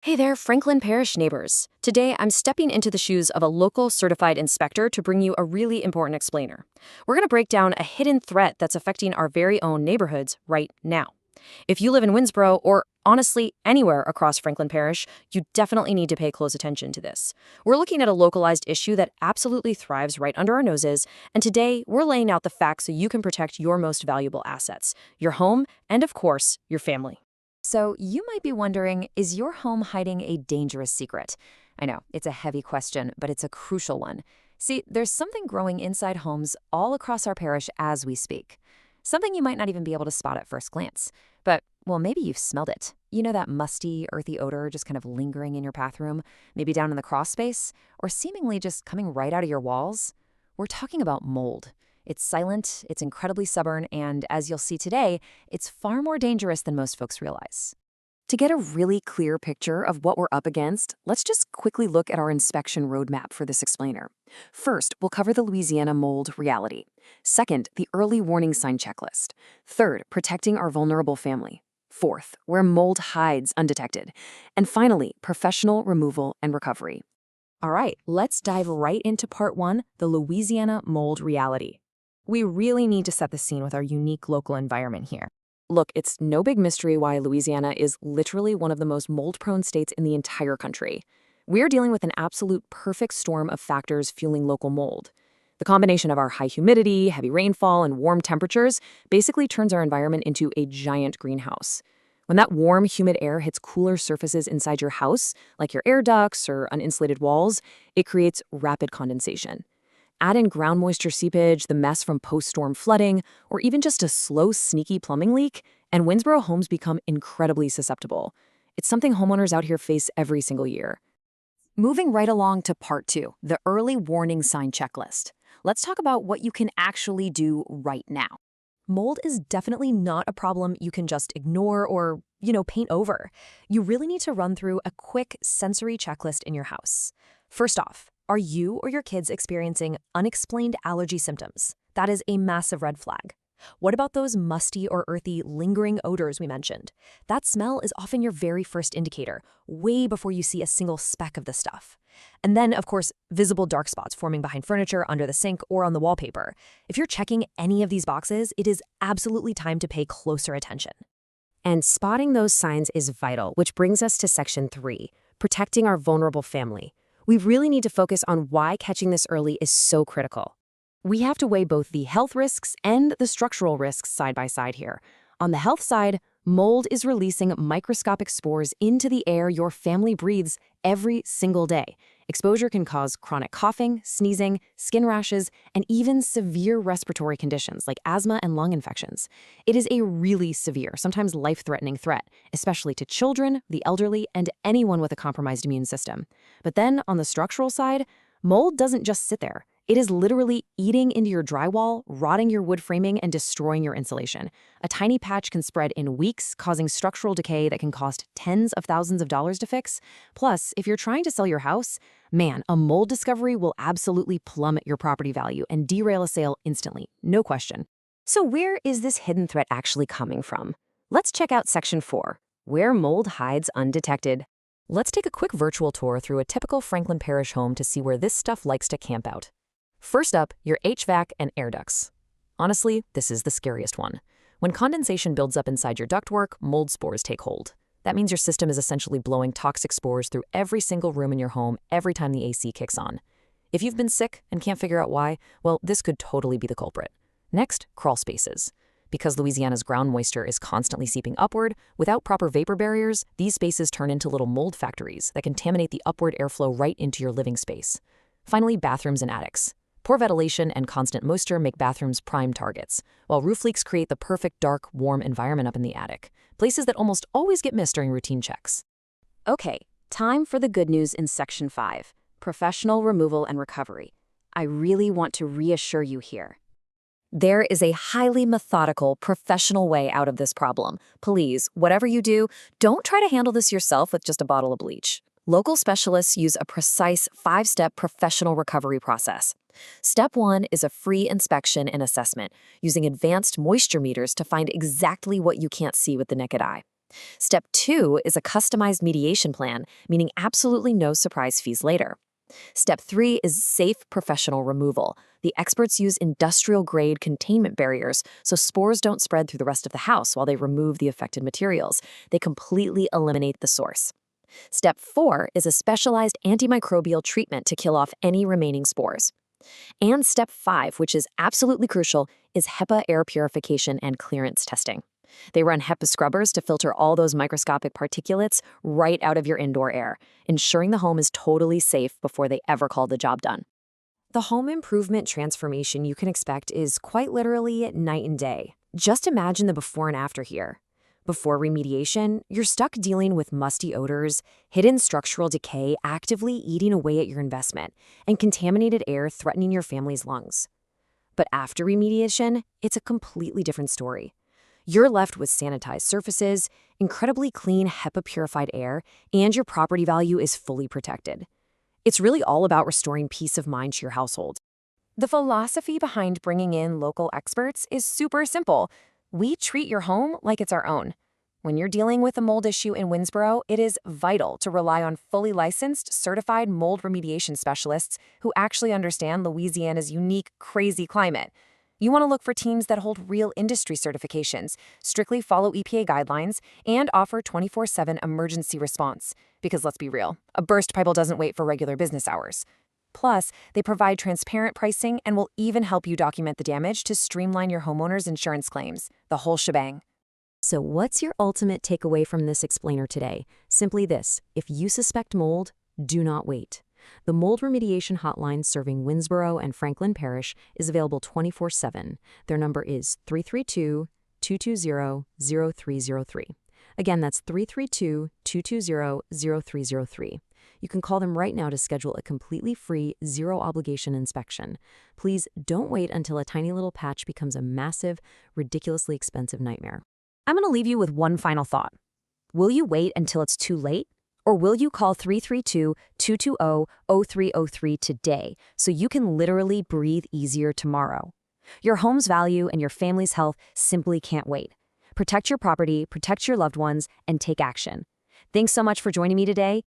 Hey there, Franklin Parish neighbors. Today, I'm stepping into the shoes of a local certified inspector to bring you a really important explainer. We're going to break down a hidden threat that's affecting our very own neighborhoods right now. If you live in Winnsboro, or honestly anywhere across Franklin Parish, you definitely need to pay close attention to this. We're looking at a localized issue that absolutely thrives right under our noses, and today we're laying out the facts so you can protect your most valuable assets, your home, and of course, your family. So you might be wondering, is your home hiding a dangerous secret? I know, it's a heavy question, but it's a crucial one. See, there's something growing inside homes all across our parish as we speak. Something you might not even be able to spot at first glance. But, well, maybe you've smelled it. You know that musty, earthy odor just kind of lingering in your bathroom, maybe down in the crawl space, or seemingly just coming right out of your walls? We're talking about mold. It's silent, it's incredibly stubborn, and as you'll see today, it's far more dangerous than most folks realize. To get a really clear picture of what we're up against, let's just quickly look at our inspection roadmap for this explainer. First, we'll cover the Louisiana mold reality. Second, the early warning sign checklist. Third, protecting our vulnerable family. Fourth, where mold hides undetected. And finally, professional removal and recovery. All right, let's dive right into part one, the Louisiana mold reality. We really need to set the scene with our unique local environment here. Look, it's no big mystery why Louisiana is literally one of the most mold-prone states in the entire country. We're dealing with an absolute perfect storm of factors fueling local mold. The combination of our high humidity, heavy rainfall, and warm temperatures basically turns our environment into a giant greenhouse. When that warm, humid air hits cooler surfaces inside your house, like your air ducts or uninsulated walls, it creates rapid condensation. Add in ground moisture seepage, the mess from post-storm flooding, or even just a slow, sneaky plumbing leak, and Winnsboro homes become incredibly susceptible. It's something homeowners out here face every single year. Moving right along to part two, the early warning sign checklist. Let's talk about what you can actually do right now. Mold is definitely not a problem you can just ignore or, paint over. You really need to run through a quick sensory checklist in your house. First off, are you or your kids experiencing unexplained allergy symptoms? That is a massive red flag. What about those musty or earthy lingering odors we mentioned? That smell is often your very first indicator, way before you see a single speck of the stuff. And then, of course, visible dark spots forming behind furniture, under the sink, or on the wallpaper. If you're checking any of these boxes, it is absolutely time to pay closer attention. And spotting those signs is vital, which brings us to section 3, protecting our vulnerable family. We really need to focus on why catching this early is so critical. We have to weigh both the health risks and the structural risks side by side here. On the health side, mold is releasing microscopic spores into the air your family breathes every single day. Exposure can cause chronic coughing, sneezing, skin rashes, and even severe respiratory conditions like asthma and lung infections. It is a really severe, sometimes life-threatening threat, especially to children, the elderly, and anyone with a compromised immune system. But then, on the structural side, mold doesn't just sit there. It is literally eating into your drywall, rotting your wood framing, and destroying your insulation. A tiny patch can spread in weeks, causing structural decay that can cost tens of thousands of dollars to fix. Plus, if you're trying to sell your house, man, a mold discovery will absolutely plummet your property value and derail a sale instantly, no question. So where is this hidden threat actually coming from? Let's check out section 4, where mold hides undetected. Let's take a quick virtual tour through a typical Franklin Parish home to see where this stuff likes to camp out. First up, your HVAC and air ducts. Honestly, this is the scariest one. When condensation builds up inside your ductwork, mold spores take hold. That means your system is essentially blowing toxic spores through every single room in your home every time the AC kicks on. If you've been sick and can't figure out why, well, this could totally be the culprit. Next, crawl spaces. Because Louisiana's ground moisture is constantly seeping upward, without proper vapor barriers, these spaces turn into little mold factories that contaminate the upward airflow right into your living space. Finally, bathrooms and attics. Poor ventilation and constant moisture make bathrooms prime targets, while roof leaks create the perfect dark, warm environment up in the attic, places that almost always get missed during routine checks. Okay, time for the good news in section 5, professional removal and recovery. I really want to reassure you here. There is a highly methodical, professional way out of this problem. Please, whatever you do, don't try to handle this yourself with just a bottle of bleach. Local specialists use a precise 5-step professional recovery process. Step 1 is a free inspection and assessment, using advanced moisture meters to find exactly what you can't see with the naked eye. Step 2 is a customized mediation plan, meaning absolutely no surprise fees later. Step 3 is safe professional removal. The experts use industrial-grade containment barriers so spores don't spread through the rest of the house while they remove the affected materials. They completely eliminate the source. Step 4 is a specialized antimicrobial treatment to kill off any remaining spores. And Step 5, which is absolutely crucial, is HEPA air purification and clearance testing. They run HEPA scrubbers to filter all those microscopic particulates right out of your indoor air, ensuring the home is totally safe before they ever call the job done. The home improvement transformation you can expect is quite literally night and day. Just imagine the before and after here. Before remediation, you're stuck dealing with musty odors, hidden structural decay actively eating away at your investment, and contaminated air threatening your family's lungs. But after remediation, it's a completely different story. You're left with sanitized surfaces, incredibly clean HEPA-purified air, and your property value is fully protected. It's really all about restoring peace of mind to your household. The philosophy behind bringing in local experts is super simple. We treat your home like it's our own. When you're dealing with a mold issue in Winnsboro, it is vital to rely on fully licensed, certified mold remediation specialists who actually understand Louisiana's unique, crazy climate. You want to look for teams that hold real industry certifications, strictly follow EPA guidelines, and offer 24/7 emergency response. Because let's be real, a burst pipe doesn't wait for regular business hours. Plus, they provide transparent pricing and will even help you document the damage to streamline your homeowner's insurance claims, the whole shebang. So what's your ultimate takeaway from this explainer today? Simply this: if you suspect mold, do not wait. The Mold Remediation Hotline serving Winnsboro and Franklin Parish is available 24/7. Their number is 332-220-0303. Again, that's 332-220-0303. You can call them right now to schedule a completely free, zero-obligation inspection. Please don't wait until a tiny little patch becomes a massive, ridiculously expensive nightmare. I'm going to leave you with one final thought. Will you wait until it's too late? Or will you call 332-220-0303 today so you can literally breathe easier tomorrow? Your home's value and your family's health simply can't wait. Protect your property, protect your loved ones, and take action. Thanks so much for joining me today.